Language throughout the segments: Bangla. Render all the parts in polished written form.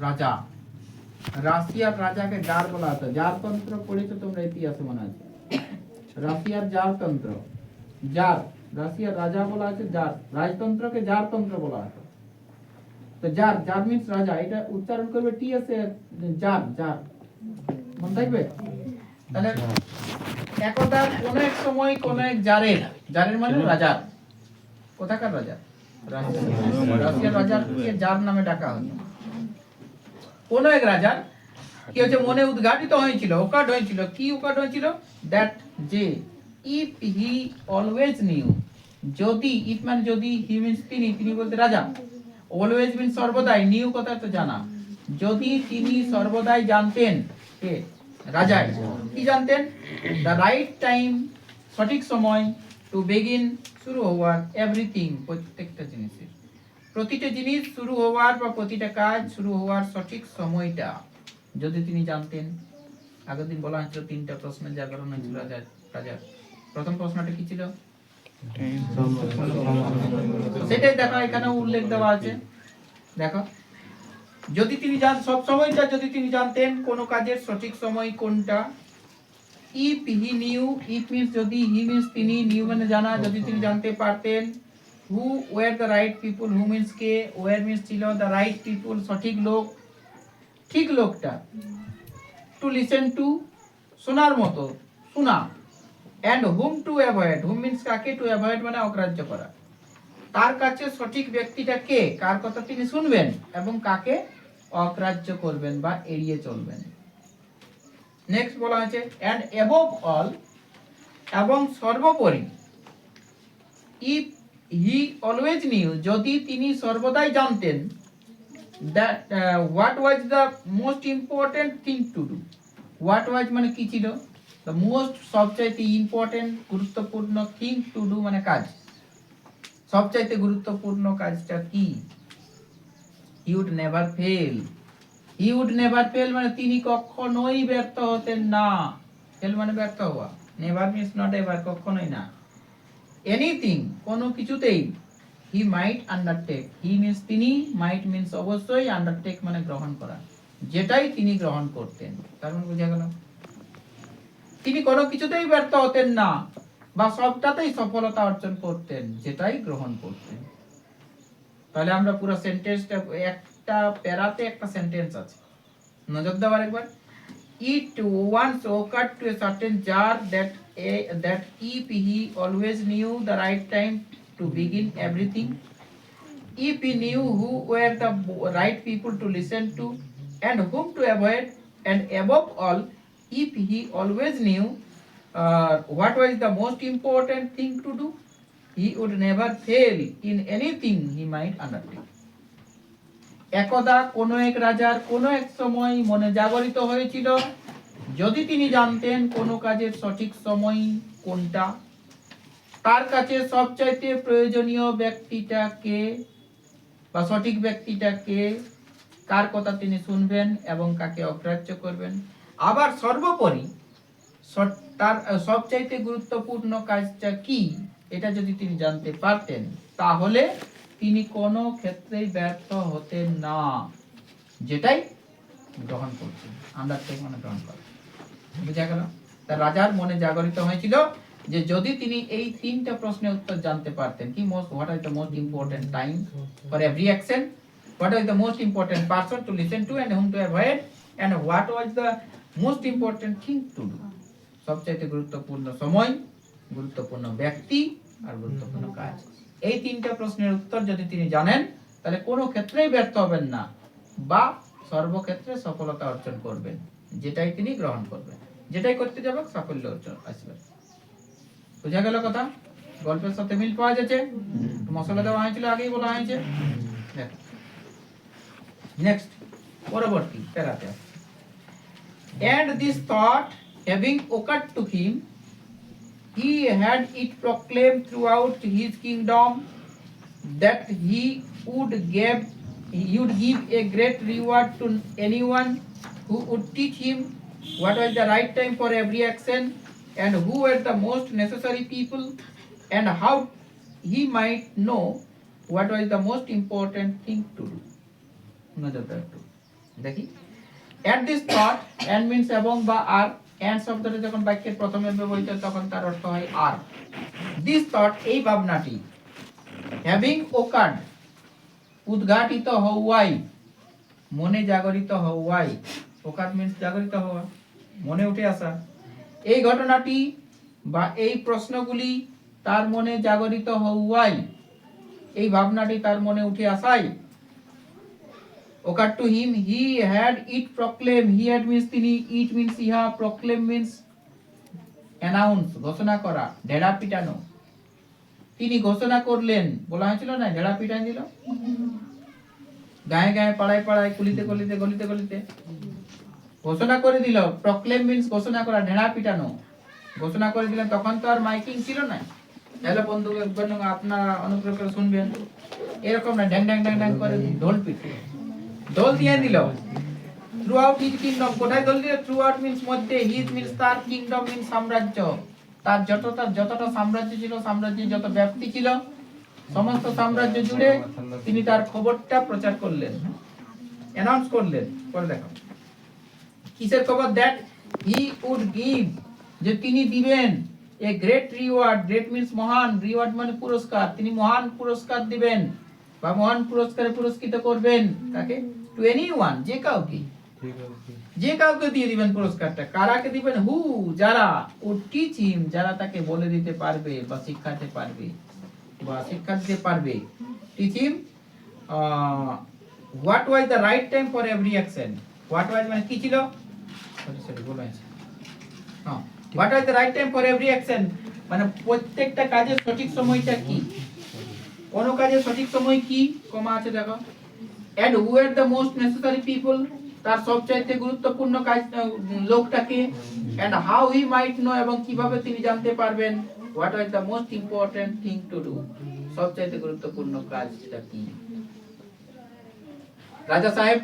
রাজা। রাশিয়ার রাজাকে জার বলা হতো। জারতন্ত্র পড়েছো তোমরা ইতিহাসে মনে আছে? রাশিয়ার জারতন্ত্র, জার, রাশিয়ার রাজা বলা আছে জার, রাজতন্ত্রকে জারতন্ত্র বলা হতো। তো জার, জার মিন্স রাজা, এটা উচ্চারণ করবে T S A, tsar, tsar, মনে থাকবে? তাহলে একদা কোন এক সময় কোন এক জারের, জারের মানে রাজা, কোথাকার রাজা? রাশিয়ার রাজাকে জার নামে ডাকা হতো। কোন এক রাজার কি হচ্ছে মনে উদ্ঘাটিত হয়েছিল, ওকাট হয়েছিল, কি ওকাট হয়েছিল? দ্যাট যে ইফ হি অলওয়েজ নিউ, যদি, ইফ মানে যদি, হি মিন্স তিনি, তিনি বলতে রাজা, অলওয়েজ মিন্স সর্বদাই, নিউ কথা তো জানা, যদি তিনি সর্বদাই জানতেন, কে? রাজাই কি জানতেন? দ্য রাইট টাইম, সঠিক সময়, টু বিগিন, শুরু হওয়ার, এভরিথিং, প্রত্যেকটা জিনিসের, প্রতিটা জিনিস শুরু হওয়ার বা প্রতিটা কাজ শুরু হওয়ার সঠিক সময়টা যদি তিনি জানতেন। আগের দিন বলা হয়েছিল তিনটা প্রশ্নের জাগরণ হয়েছিল রাজার। প্রথম প্রশ্নটা কি ছিল? সেটাই দেখো এখানে উল্লেখ দেওয়া আছে। দেখো, যদি তিনি সব সময়টা যদি তিনি জানতেন কোন কাজের সঠিক সময় কোনটা। If he knew, if means যদি, হি মিন্স তিনি, নিউ মানে জানা, যদি তিনি জানতে পারতেন। Who were the right people, who means কে, ওয়ার মিন্স ছিল, দ্য রাইট পিপল সঠিক লোক, ঠিক লোকটা, টু লিসেন টু শোনার মতো, শোনা, and whom to avoid, whom means কাকে, টু অ্যাভয়েড মানে অগ্রাহ্য করা, তার কাছে সঠিক ব্যক্তিটা কে, কার কথা তিনি শুনবেন এবং কাকে অগ্রাহ্য করবেন বা এড়িয়ে চলবেন। নেক্সট বলা আছে এন্ড অ্যাবভ অল, এবং সর্বোপরি, ইফ হি অলওয়েজ নিউ, যদি তিনি সর্বদাই জানতেন, that what was the most important thing to do, what was মানে কি ছিল, the most সবচাইতে ইম্পর্টেন্ট গুরুত্বপূর্ণ থিং টু ডু মানে কাজ, সবচাইতে গুরুত্বপূর্ণ কাজটা কি? he would never fail, he would never fail মানে তিনি কখনোই ব্যর্থ হতেন না। ফেল মানে ব্যর্থ হওয়া, নেভার মিন্স নট এভার, কখনোই না। এনিথিং কোনো কিছুতেই, হি মাইট আন্ডারটেক, হি মিন্স তিনি, মাইট মিন্স অবশ্যই, আন্ডারটেক মানে গ্রহণ করা, যেটাই তিনি গ্রহণ করতেন। তার মানে বোঝা গেল তিনি কোনো কিছুতেই ব্যর্থ হতেন না বা সবটাতেই সফলতা অর্জন করতেন, যেটাই গ্রহণ করতেন। তাহলে আমরা পুরো সেন্টেন্সটা, একটা প্যারাতে একটা সেন্টেন্স আছে, নজর দাও আরেকবার। It once occurred to a certain jar that if he always knew the right time to begin everything, if he knew who were the right people to listen to and whom to avoid, and above all, if he always knew what was the most important thing to do, he would never fail in anything he might undertake. একদা কোন এক রাজার কোন এক সময় মনে জাগরিত হয়েছিল, যদি তিনি জানতেন কোন কাজের সঠিক সময় কোনটা, তার কাছে সবচাইতে প্রয়োজনীয় ব্যক্তিটা কে বা সঠিক ব্যক্তিটা কে, কার কথা তিনি শুনবেন এবং কাকে অগ্রাহ্য করবেন, আবার সর্বোপরি তার সবচাইতে গুরুত্বপূর্ণ কাজটা কি, এটা যদি তিনি জানতে পারতেন, তাহলে তিনি কোনো ক্ষেত্রেই ব্যর্থ হতেন না, যেটাই গ্রহণ করতেন। আন্ডারটেক মানে গ্রহণ করা, বুঝা গেল? তার রাজার মনে জাগরিত হয়েছিল যে যদি তিনি এই তিনটা প্রশ্নের উত্তর জানতে পারতেন, কি what is the most important time for every action, what is the most important person to listen to and whom to avoid, and what was the most important thing to do, সবচেয়ে গুরুত্বপূর্ণ সময়, গুরুত্বপূর্ণ ব্যক্তি আর গুরুত্বপূর্ণ কাজ। এই তিনটা প্রশ্নের উত্তর যদি তিনি জানেন, তাহলে কোনো ক্ষেত্রেই ব্যর্থ হবেন না বা সর্বক্ষেত্রে সফলতা অর্জন করবেন, যেটাই তিনি গ্রহণ করবেন, যেটাই করতে যাবে সাফল্য অর্জন আসবে। বুঝা গেল কথা? গল্পের সাথে মিল পাওয়া যাচ্ছে। মশলা দেওয়া হয়েছিল, আগেই বলা হয়েছে। নেক্সট, পরবর্তী প্যারাতে, and this thought having occurred to him, he had it proclaimed throughout his kingdom that he would give a great reward to anyone who would teach him what was the right time for every action, and who were the most necessary people, and how he might know what was the most important thing to do. দেখি at this thought and means এবং বা আর and শব্দটা যখন বাক্যের প্রথমে ব্যবহৃত তখন তার অর্থ হয় আর this thought এই ভাবনাটি having occurred উদ্ঘাটিত হওয়াই মনে জাগরিত হওয়াই ওকার means জাগরিত হওয়া মনে উঠে আসা এই ঘটনাটি বা এই প্রশ্নগুলি তার মনে জাগরিত হওয়াই এই ভাবনাটি তার মনে উঠে আসাই occurred to him he had it proclaim he had means তিনি it means ইহা proclaim means announce ঘোষণা করা ঢেড়া পিটানো তিনি ঘোষণা করলেন বলা হয়েছিল না ঢেড়া পিটান দিল গায়ে গায়ে পাড়ায় পাড়ায় কুলিতে কুলিতে গলিতে গলিতে ঘোষণা করে দিল প্রক্লেম মিন্স ঘোষণা করা ঢেড়া পিটানো ঘোষণা করে দিলেন তখন তো আর মাইকিং ছিল না তাহলে বন্ধু আপনারা অনুগ্রহ করে শুনবেন এরকম না ঢ্যাং ঢ্যাং ঢ্যাং ঢ্যাং করে ঢোল পিটে ঢোল দিয়ে দিল থ্রু আউট হিজ কিংডম কোথায় ঢোল দিল থ্রু আউট মিন্স মধ্যে হিজ মিন্স তার কিংডম মিন্স সাম্রাজ্য তার যতটা সাম্রাজ্য ছিল সাম্রাজ্যের যত ব্যাপ্তি ছিল সমস্ত সাম্রাজ্য জুড়ে তিনি তার খবরটা প্রচার করলেন অ্যানাউন্স করলেন পরে দেখো কিসের খবর দ্যাট হি উড গিভ যে তিনি দিবেন a great reward great means মহান রিওয়ার্ড মানে পুরস্কার তিনি মহান পুরস্কার দিবেন বা মহান পুরস্কারে পুরস্কৃত করবেন তাকে টু এনিওয়ান যে কাউকে দিয়ে দিবেন পুরস্কারটা কারাকে দিবেন হু যারা ও টিচ হিম যারা তাকে বলে দিতে পারবে বা শিক্ষাতে পারবে বা শিক্ষা দিতে পারবে teach him what was the right time for every action what was মানে কি ছিল সরি বলা আছে হ্যাঁ what was the right time for every action মানে প্রত্যেকটা কাজের সঠিক সময়টা কি কোন কাজের সঠিক সময় কি কমা আছে দেখো and who are the most necessary people তার সবচেয়ে গুরুত্বপূর্ণ কাজ লোকটাকে and how he might know এবং কিভাবে তিনি জানতে পারবেন what is the most important thing to do সবচেয়ে গুরুত্বপূর্ণ কাজটা কি রাজা সাহেব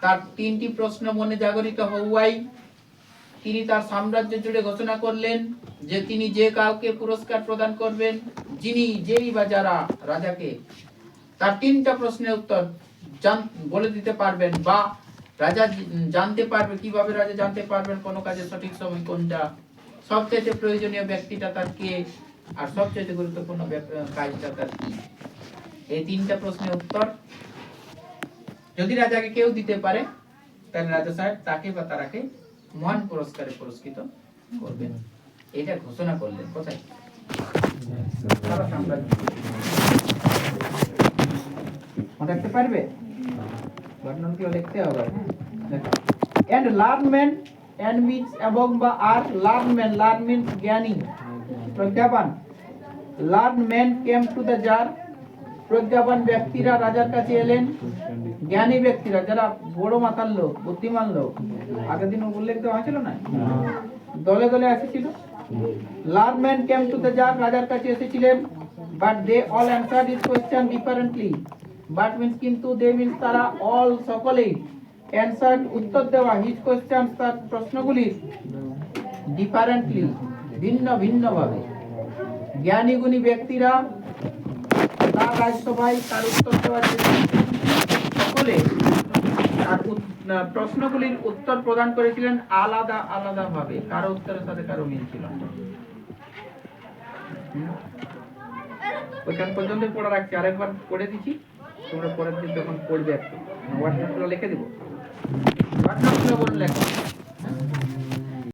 তার তিনটি প্রশ্ন মনে জাগরিত হওয়াই তিনি তার সাম্রাজ্য জুড়ে ঘোষণা করলেন যে তিনি যে কাউকে পুরস্কার প্রদান করবেন যিনি যেই বা যারা রাজাকে তার তিনটা প্রশ্নের উত্তর বলে দিতে পারবেন বা রাজা জানতে পারবে কিভাবে রাজা জানতে পারবেন কোন কাজের সঠিক সময় কোনটা সবচেয়ে প্রয়োজনীয় ব্যক্তিটা তার কে আর সবচেয়ে গুরুত্বপূর্ণ কাজটা তার কি এই তিনটা প্রশ্নের উত্তর যদি রাজাকে কেউ দিতে পারে তাহলে রাজা সাহেব তাকে বা তারাকে মহান পুরস্কারে পুরস্কৃত করবেন এটা ঘোষণা করলেন কোথায় সারা সাম্রাজ্য দেখতে পারবে বর্ণনাগুলো দেখতে হবে দেখো and learn men and means এবং বা আর learn men learn means জ্ঞানী প্রজ্ঞাবান learn men came to the jar প্রজ্ঞাবান ব্যক্তিরা রাজার কাছে এলেন জ্ঞানী ব্যক্তিরা যারা বড় মাথার লোক বুদ্ধিমান লোক আগের দিন উল্লেখ দেওয়া ছিল না দলে দলে এসেছিল learn men came to the jar রাজার কাছে এসেছিলেন but they all answered his question differently but means কিন্তু they means তারা all সকলেই answered উত্তর দেওয়া his questions তার প্রশ্নগুলি differently ভিন্ন ভিন্ন ভাবে জ্ঞানী গুণী ব্যক্তিরা তার রাজসভায় তার উত্তর দেওয়ার সকলে তার প্রশ্নগুলির উত্তর প্রদান করেছিলেন আলাদা আলাদা ভাবে কারো উত্তরের সাথে কারো মিল ছিল না ওইখান পর্যন্ত পড়া রাখছি আরেকবার পড়ে দিচ্ছি তোমরা পরের দিন যখন পড়বে একটু হোয়াটসঅ্যাপগুলো লিখে দেবো হোয়াটসঅ্যাপগুলো বলে লেখো